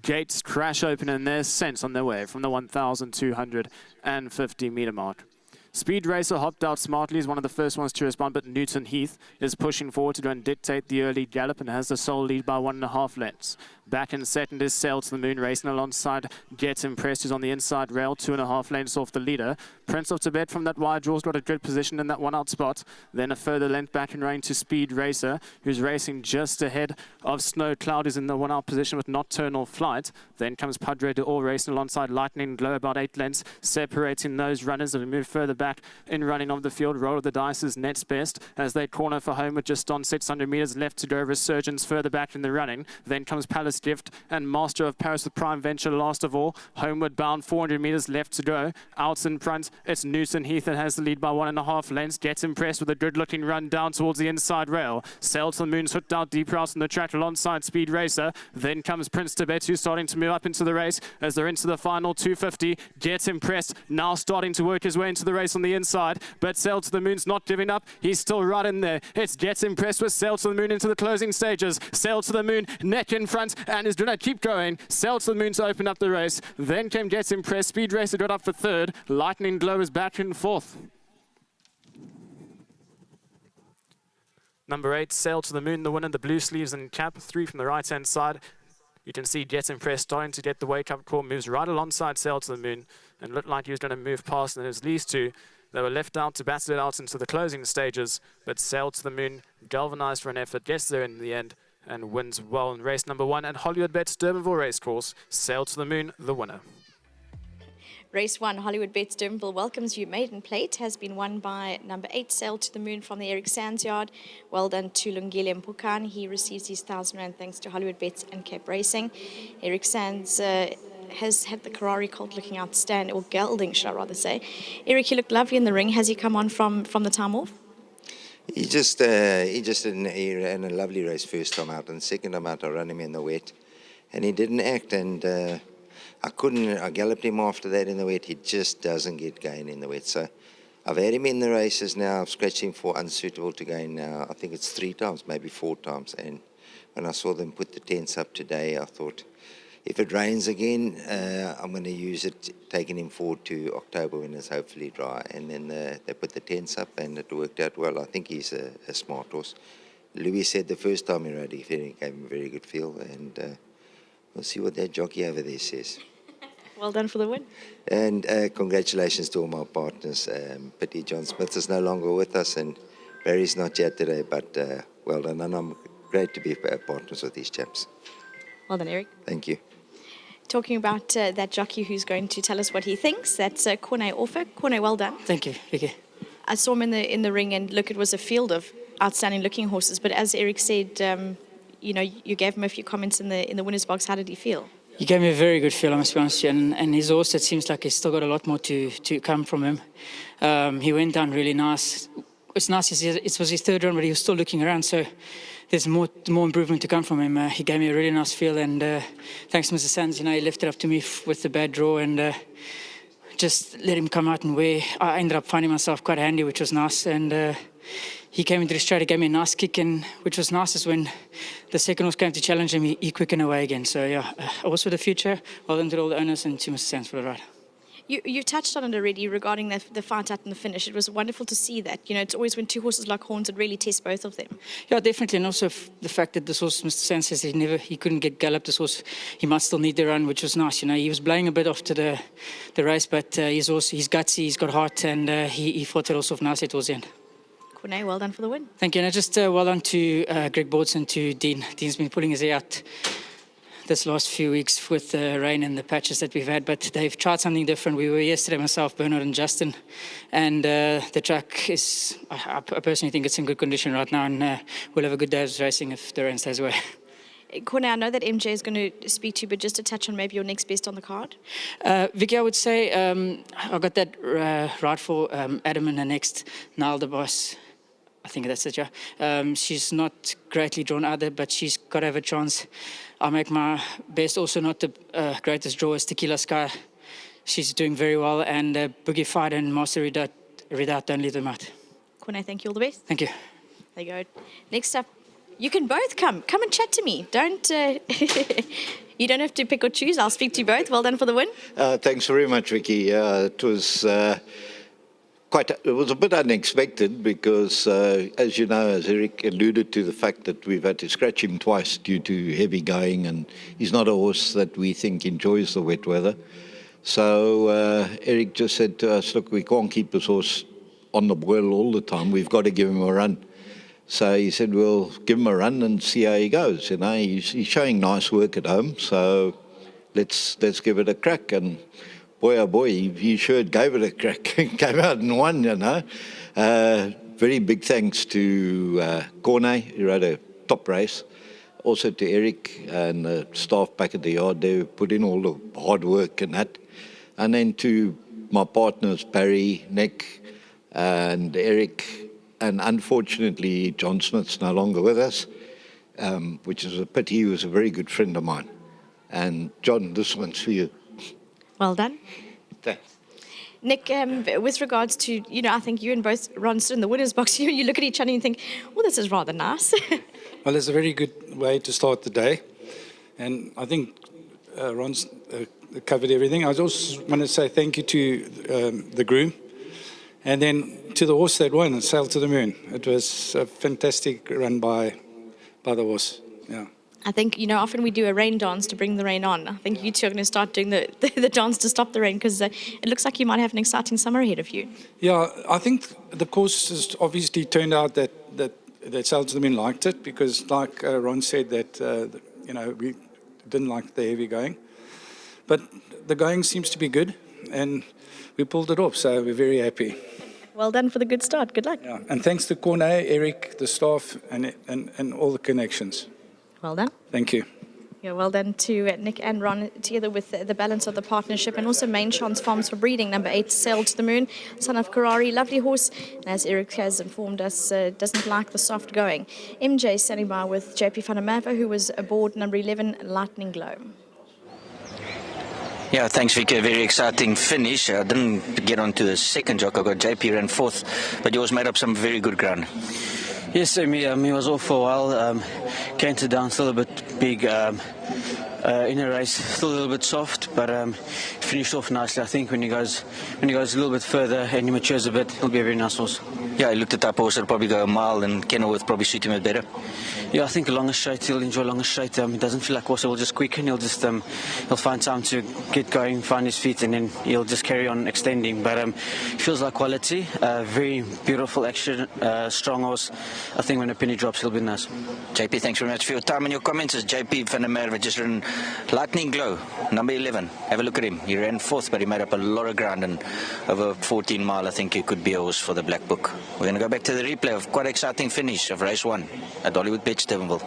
gates crash open and they're sent on their way from the 1,250 meter mark. Speed Racer hopped out smartly, is one of the first ones to respond, but Newton Heath is pushing forward to go and dictate the early gallop and has the sole lead by 1.5 lengths. Back in second is Sail to the Moon, racing alongside Get Impressed, who's on the inside rail, 2.5 lengths off the leader. Prince of Tibet from that wide draw's got a good position in that one out spot. Then a further length back in range to Speed Racer, who's racing just ahead of Snow Cloud, who's in the one out position with Nocturnal Flight. Then comes Padre de All racing alongside Lightning Glow, about 8 lengths, separating those runners as we move further back in running of the field. Roll of the Dice is next best as they corner for home with just on 600 meters left to go. Resurgence further back in the running. Then comes Palace Gift and Master of Paris with Prime Venture last of all. Homeward bound, 400 meters left to go. Out in front, it's Newton Heath that has the lead by 1.5 lengths. Gets Impressed with a good looking run down towards the inside rail. Sail to the Moon's hooked out deeper out on the track alongside Speed Racer. Then comes Prince Tibet, who's starting to move up into the race as they're into the final 250. Gets Impressed now starting to work his way into the race on the inside, but Sail to the Moon's not giving up. He's still right in there. It's Gets Impressed with Sail to the Moon into the closing stages. Sail to the Moon, neck in front, and is going to keep going. Sail to the Moon to open up the race. Then came Gets Impressed. Speed Racer got up for third. Lightning Glow is back in fourth. Number 8, Sail to the Moon, the winner, the blue sleeves and cap, 3 from the right-hand side. You can see Gets Impressed starting to get the wake-up call, moves right alongside Sail to the Moon, and looked like he was going to move past, and as these two, they were left out to battle it out into the closing stages, but Sail to the Moon, galvanized for an effort, gets there in the end, and wins well in race number 1 at Hollywood Bets Durbanville Racecourse. Sail to the Moon, the winner. Race 1, Hollywood Bets Durbanville welcomes you. Maiden Plate has been won by number 8, Sail to the Moon from the Eric Sands yard. Well done to Lungile Mpukan. He receives his 1,000 Rand thanks to Hollywood Bets and Cape Racing. Eric Sands has had the Karari colt looking outstanding, or gelding, should I rather say. Eric, you looked lovely in the ring. Has he come on from the time off? He ran a lovely race first time out, and second time out I ran him in the wet, and he didn't act, and I galloped him after that in the wet. He just doesn't get going in the wet. So I've had him in the races now. I've scratched him for unsuitable to gain now. I think it's 3 times, maybe 4 times. And when I saw them put the tents up today, I thought, if it rains again, I'm going to use it, taking him forward to October when it's hopefully dry. And then they put the tents up and it worked out well. I think he's a smart horse. Louis said the first time he rode, he gave him a very good feel. And we'll see what that jockey over there says. Well done for the win. And congratulations to all my partners. Pity John Smith is no longer with us and Barry's not yet today, but well done. And I'm great to be partners with these chaps. Well done, Eric. Thank you. Talking about that jockey who's going to tell us what he thinks, that's Corne Orfer. Corne, well done. Thank you. Vicky. I saw him in the ring, and look, it was a field of outstanding looking horses. But as Eric said, you know, you gave him a few comments in the winner's box. How did he feel? He gave me a very good feel, I must be honest with you. And his horse, it seems like he's still got a lot more to come from him. He went down really nice. It's nice, it was his third run, but he was still looking around, so there's more improvement to come from him. He gave me a really nice feel, and thanks to Mr. Sands, you know, he left it up to me with the bad draw, and just let him come out and where I ended up finding myself quite handy, which was nice. And he came into the straight, he gave me a nice kick, and which was nice is when the second horse came to challenge him, he quickened away again. So yeah, also the future, well done to all the owners and to Mr. Sands for the ride. You touched on it already regarding the fight out and the finish. It was wonderful to see that. You know, it's always when two horses lock horns, it really tests both of them. Yeah, definitely. And also the fact that this horse, Mr. Sands says he couldn't get galloped. This horse, he might still need the run, which was nice. You know, he was blowing a bit after the race, but he's gutsy, he's got heart, and he fought it also nicely towards the end. Corne, well done for the win. Thank you. And just well done to Greg Bords and to Dean. Dean's been pulling his ear out this last few weeks with the rain and the patches that we've had, but they've tried something different. We were yesterday, myself, Bernard and Justin, and the track is, I personally think it's in good condition right now, and we'll have a good day's racing if the rain stays away. Corne, I know that MJ is going to speak to you, but just to touch on maybe your next best on the card. Vicky, I would say I got that right for Adam and the next, Nile the Boss. I think that's it, yeah. She's not greatly drawn either, but she's got to have a chance. I make my best, also not the greatest draw is Tequila Sky. She's doing very well, and Boogie Fight and Master Redoubt, don't leave them out. Corne, thank you, all the best. Thank you. There you go. Next up, you can both come and chat to me. Don't, You don't have to pick or choose. I'll speak to you both. Well done for the win. Thanks very much, Vicky. It was it was a bit unexpected because, as you know, as Eric alluded to, the fact that we've had to scratch him twice due to heavy going, and he's not a horse that we think enjoys the wet weather. So Eric just said to us, look, we can't keep this horse on the boil all the time. We've got to give him a run. So he said, well, give him a run and see how he goes. You know, he's showing nice work at home, so let's give it a crack. And boy, oh boy, he sure gave it a crack. Came out and won, you know. Very big thanks to Corne, who rode a top race. Also to Eric and the staff back at the yard. They put in all the hard work and that. And then to my partners, Barry, Nick, and Eric. And unfortunately, John Smith's no longer with us, which is a pity. He was a very good friend of mine. And John, this one's for you. Well done. Thanks. Nick, with regards to, I think you and both Ron stood in the winner's box. You look at each other and you think, oh, this is rather nice. Well, it's a very good way to start the day. And I think Ron's covered everything. I just want to say thank you to the groom. And then to the horse that won and sailed to the moon. It was a fantastic run by the horse. Yeah. I think, often we do a rain dance to bring the rain on. I think you two are going to start doing the dance to stop the rain, because it looks like you might have an exciting summer ahead of you. Yeah, I think the course has obviously turned out that Sail to the Moon liked it, because like Ron said, that we didn't like the heavy going. But the going seems to be good, and we pulled it off, so we're very happy. Well done for the good start. Good luck. Yeah, and thanks to Corne, Eric, the staff, and all the connections. Well done. Thank you. Yeah, well done to Nick and Ron, together with the balance of the partnership, and also Main Chance Farms for breeding. Number 8, Sail to the Moon, son of Karari, lovely horse. And as Eric has informed us, doesn't like the soft going. MJ standing by with JP van der Merwe, who was aboard number 11, Lightning Glow. Yeah, thanks, Vicky. A very exciting finish. I didn't get onto the second jock. I got JP ran 4th, but yours made up some very good ground. Yes, he was off for a while. Canted down, still a bit big. In a race, still a little bit soft, but finished off nicely. I think when he goes a little bit further and he matures a bit, he'll be a very nice horse. Yeah, he looked at that horse. It'll probably go a mile, and Kenilworth probably suit him a bit better. Yeah, I think a longer straight. He'll enjoy longer straight. He doesn't feel like horse. He'll just quicken. He'll just he'll find time to get going, find his feet, and then he'll just carry on extending. But feels like quality. Very beautiful action. Strong horse. I think when the penny drops, he'll be nice. JP, thanks very much for your time and your comments. As JP van der Merwe just ran Lightning Glow, number 11. Have a look at him. He ran 4th, but he made up a lot of ground, and over 14 mile, I think he could be a horse for the Black Book. We're going to go back to the replay of quite an exciting finish of race 1 at Hollywood Bet Stephenville.